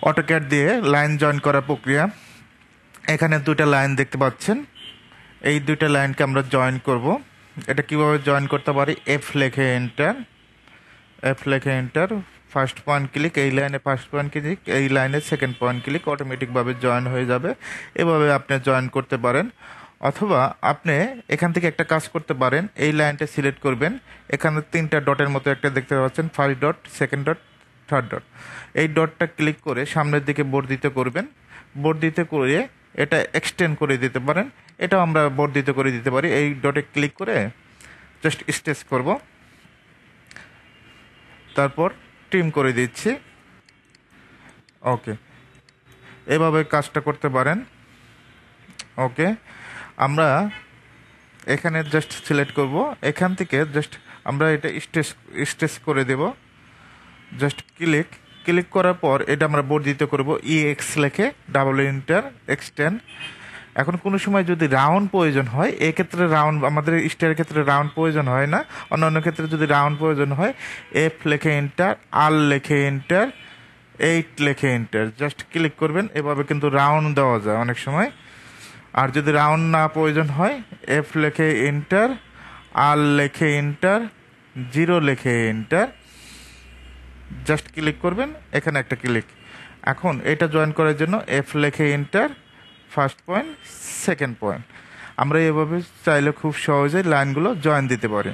AutoCAD দিয়ে line join করার প্রক্রিয়া। এখানে দুইটা লাইন দেখতে পাচ্ছেন, এই দুইটা লাইনকে আমরা জয়েন করব। এটা কিভাবে জয়েন করতে পারি? এফ লেখে এন্টার, ফার্স্ট পয়েন্ট ক্লিক, এই লাইনে ফার্স্ট পয়েন্ট ক্লিক, এই লাইনে সেকেন্ড পয়েন্ট ক্লিক, অটোমেটিকভাবে জয়েন হয়ে যাবে। এভাবে আপনি জয়েন করতে পারেন। অথবা আপনি এখান থেকে একটা কাজ করতে পারেন, এই লাইনটা সিলেক্ট করবেন, এখানে তিনটা ডটের মতো একটা দেখতে পাচ্ছেন, first dot, second dot, third dot. এই ডটটা ক্লিক করে সামনের দিকে বর্ধিত করবেন। বর্ধিত করে এটা এক্সটেন্ড করে দিতে পারেন, এটাও আমরা বর্ধিত করে দিতে পারি। এই ডটে ক্লিক করে জাস্ট স্টেচ করব, তারপর ট্রিম করে দিচ্ছি। ওকে, এভাবে কাজটা করতে পারেন। ওকে, আমরা এখানে জাস্ট সিলেক্ট করব, এখান থেকে জাস্ট আমরা এটা স্টেচ করে দেব। জাস্ট ক্লিক করার পর এটা আমরা বর্ধিত করব, EX লেখে ডাবল এন্টার, এক্সটেন্ড। এখন কোনো সময় যদি রাউন্ড প্রয়োজন হয়, এক্ষেত্রে রাউন্ড, আমাদের স্টারের ক্ষেত্রে রাউন্ড প্রয়োজন হয় না, অন্যান্য ক্ষেত্রে যদি রাউন্ড প্রয়োজন হয়, F লেখে এন্টার, R লেখে এন্টার, 8 লেখে এন্টার, জাস্ট ক্লিক করবেন। এভাবে কিন্তু রাউন্ড দেওয়া যায় অনেক সময়। আর যদি রাউন্ড না প্রয়োজন হয়, F লেখে এন্টার, R লেখে এন্টার, 0 লেখে এন্টার, জাস্ট ক্লিক করবেন, এখানে একটা ক্লিক। এখন এটা জয়েন করার জন্য F লেখে enter, first point, second point. আমরা এভাবে চাইলে খুব সহজে লাইনগুলো জয়েন দিতে পারি।